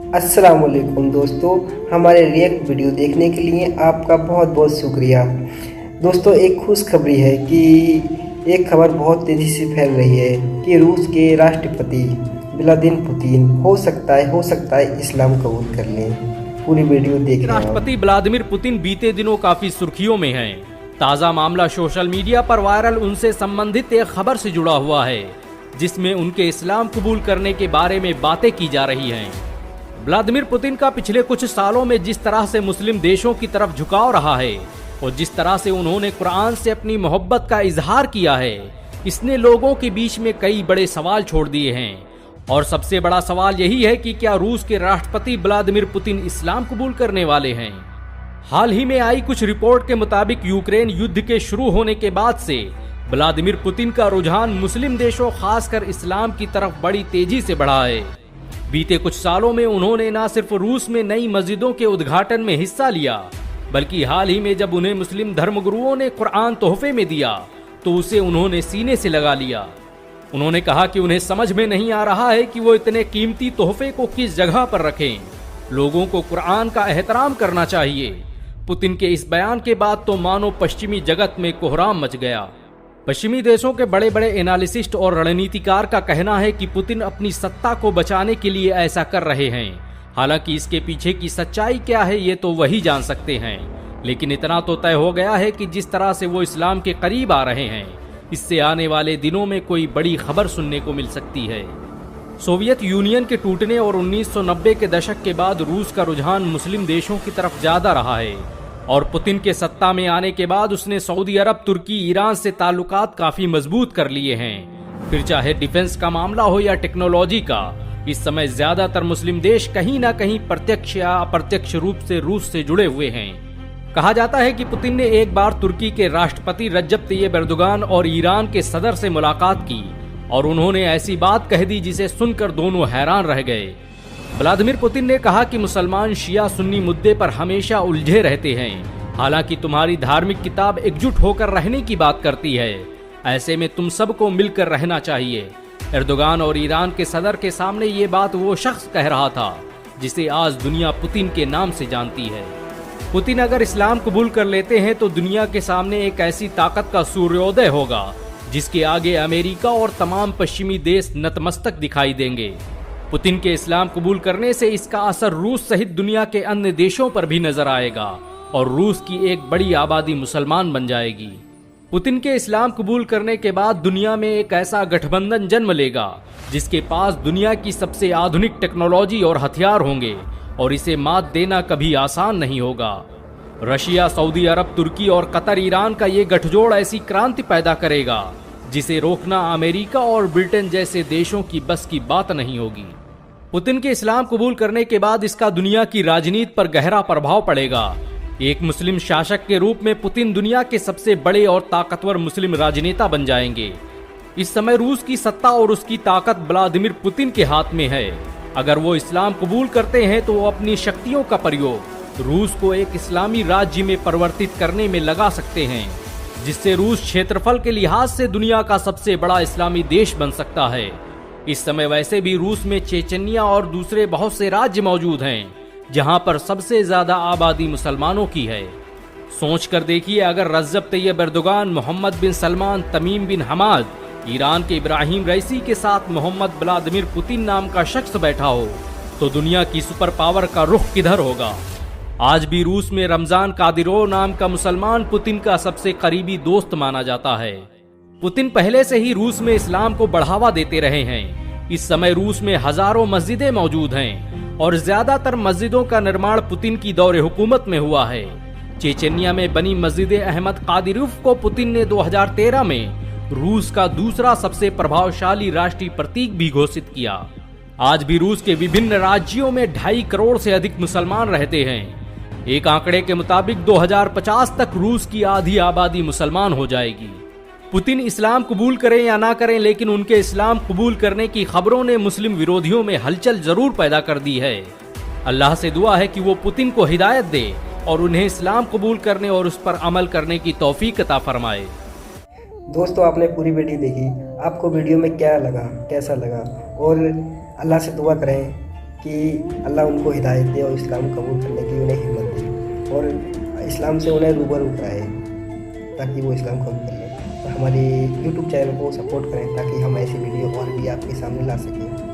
अस्सलाम वालेकुम दोस्तों, हमारे रिएक्ट वीडियो देखने के लिए आपका बहुत बहुत शुक्रिया। दोस्तों, एक खुशखबरी है कि एक खबर बहुत तेज़ी से फैल रही है कि रूस के राष्ट्रपति व्लादिमीर पुतिन हो सकता है इस्लाम कबूल कर लें। पूरी वीडियो देख रहे हैं। राष्ट्रपति व्लादिमीर पुतिन बीते दिनों काफी सुर्खियों में हैं। ताज़ा मामला सोशल मीडिया पर वायरल उनसे संबंधित एक खबर से जुड़ा हुआ है, जिसमें उनके इस्लाम कबूल करने के बारे में बातें की जा रही हैं। व्लादिमीर पुतिन का पिछले कुछ सालों में जिस तरह से मुस्लिम देशों की तरफ झुकाव रहा है और जिस तरह से उन्होंने कुरान से अपनी मोहब्बत का इजहार किया है, इसने लोगों के बीच में कई बड़े सवाल छोड़ दिए हैं। और सबसे बड़ा सवाल यही है कि क्या रूस के राष्ट्रपति व्लादिमीर पुतिन इस्लाम कबूल करने वाले हैं। हाल ही में आई कुछ रिपोर्ट के मुताबिक यूक्रेन युद्ध के शुरू होने के बाद से व्लादिमीर पुतिन का रुझान मुस्लिम देशों खासकर इस्लाम की तरफ बड़ी तेजी से बढ़ा है। बीते कुछ सालों में उन्होंने न सिर्फ रूस में नई मस्जिदों के उद्घाटन में हिस्सा लिया, बल्कि हाल ही में जब उन्हें मुस्लिम धर्मगुरुओं ने कुरान तोहफे में दिया तो उसे उन्होंने सीने से लगा लिया। उन्होंने कहा कि उन्हें समझ में नहीं आ रहा है कि वो इतने कीमती तोहफे को किस जगह पर रखें। लोगों को कुरान का एहतराम करना चाहिए। पुतिन के इस बयान के बाद तो मानो पश्चिमी जगत में कोहराम मच गया। पश्चिमी देशों के बड़े बड़े एनालिसिस्ट और रणनीतिकार का कहना है कि पुतिन अपनी सत्ता को बचाने के लिए ऐसा कर रहे हैं। हालांकि इसके पीछे की सच्चाई क्या है ये तो वही जान सकते हैं, लेकिन इतना तो तय हो गया है कि जिस तरह से वो इस्लाम के करीब आ रहे हैं, इससे आने वाले दिनों में कोई बड़ी खबर सुनने को मिल सकती है। सोवियत यूनियन के टूटने और 1990 के दशक के बाद रूस का रुझान मुस्लिम देशों की तरफ ज्यादा रहा है और पुतिन के सत्ता में आने के बाद उसने सऊदी अरब, तुर्की, ईरान से ताल्लुकात काफी मजबूत कर लिए हैं। फिर चाहे डिफेंस का मामला हो या टेक्नोलॉजी का, इस समय ज्यादातर मुस्लिम देश कहीं ना कहीं प्रत्यक्ष या अप्रत्यक्ष रूप से रूस से जुड़े हुए हैं। कहा जाता है कि पुतिन ने एक बार तुर्की के राष्ट्रपति रज्जब तैयब एर्दोगान और ईरान के सदर से मुलाकात की और उन्होंने ऐसी बात कह दी जिसे सुनकर दोनों हैरान रह गए। व्लादिमीर पुतिन ने कहा कि मुसलमान शिया सुन्नी मुद्दे पर हमेशा उलझे रहते हैं। हालांकि तुम्हारी धार्मिक किताब एकजुट होकर रहने की बात करती है। ऐसे में तुम सबको मिलकर रहना चाहिए। एर्दोगान और ईरान के सदर के सामने ये बात वो शख्स कह रहा था जिसे आज दुनिया पुतिन के नाम से जानती है। पुतिन अगर इस्लाम कबूल कर लेते हैं तो दुनिया के सामने एक ऐसी ताकत का सूर्योदय होगा जिसके आगे अमेरिका और तमाम पश्चिमी देश नतमस्तक दिखाई देंगे। पुतिन के इस्लाम कबूल करने से इसका असर रूस सहित दुनिया के अन्य देशों पर भी नजर आएगा और रूस की एक बड़ी आबादी मुसलमान बन जाएगी। पुतिन के इस्लाम कबूल करने के बाद दुनिया में एक ऐसा गठबंधन जन्म लेगा जिसके पास दुनिया की सबसे आधुनिक टेक्नोलॉजी और हथियार होंगे और इसे मात देना कभी आसान नहीं होगा। रशिया, सऊदी अरब, तुर्की और कतर, ईरान का ये गठजोड़ ऐसी क्रांति पैदा करेगा जिसे रोकना अमेरिका और ब्रिटेन जैसे देशों की बस की बात नहीं होगी। पुतिन के इस्लाम कबूल करने के बाद इसका दुनिया की राजनीति पर गहरा प्रभाव पड़ेगा। एक मुस्लिम शासक के रूप में पुतिन दुनिया के सबसे बड़े और ताकतवर मुस्लिम राजनेता बन जाएंगे। इस समय रूस की सत्ता और उसकी ताकत व्लादिमीर पुतिन के हाथ में है। अगर वो इस्लाम कबूल करते हैं तो वो अपनी शक्तियों का प्रयोग रूस को एक इस्लामी राज्य में परिवर्तित करने में लगा सकते हैं, जिससे रूस क्षेत्रफल के लिहाज से दुनिया का सबसे बड़ा इस्लामी देश बन सकता है। इस समय वैसे भी रूस में चेचन्या और दूसरे बहुत से राज्य मौजूद हैं जहां पर सबसे ज्यादा आबादी मुसलमानों की है। सोच कर देखिए, अगर रज्जब तैयब एर्दोगान, मोहम्मद बिन सलमान, तमीम बिन हमाद, ईरान के इब्राहिम रईसी के साथ मोहम्मद व्लादिमीर पुतिन नाम का शख्स बैठा हो तो दुनिया की सुपर पावर का रुख किधर होगा। आज भी रूस में रमजान कादिरोव नाम का मुसलमान पुतिन का सबसे करीबी दोस्त माना जाता है। पुतिन पहले से ही रूस में इस्लाम को बढ़ावा देते रहे हैं। इस समय रूस में हजारों मस्जिदें मौजूद हैं और ज्यादातर मस्जिदों का निर्माण पुतिन की दौरे हुकूमत में हुआ है। चेचन्या में बनी मस्जिद अहमद कादिरोव को पुतिन ने 2013 में रूस का दूसरा सबसे प्रभावशाली राष्ट्रीय प्रतीक भी घोषित किया। आज भी रूस के विभिन्न राज्यों में 2.5 करोड़ से अधिक मुसलमान रहते हैं। एक आंकड़े के मुताबिक 2050 तक रूस की आधी आबादी मुसलमान हो जाएगी। पुतिन इस्लाम कबूल करें या ना करें, लेकिन उनके इस्लाम कबूल करने की खबरों ने मुस्लिम विरोधियों में हलचल जरूर पैदा कर दी है। अल्लाह से दुआ है कि वो पुतिन को हिदायत दे और उन्हें इस्लाम कबूल करने और उस पर अमल करने की तौफीक अता फरमाए। दोस्तों, आपने पूरी वीडियो देखी, आपको वीडियो में क्या लगा, कैसा लगा, और अल्लाह से दुआ करें कि अल्लाह उनको हिदायत दे और इस्लाम कबूल करने की उन्हें हिम्मत दे और इस्लाम से उन्हें रूबरू कराए ताकि वो इस्लाम कबूल कर लें। तो हमारे यूट्यूब चैनल को सपोर्ट करें ताकि हम ऐसी वीडियो और भी आपके सामने ला सकें।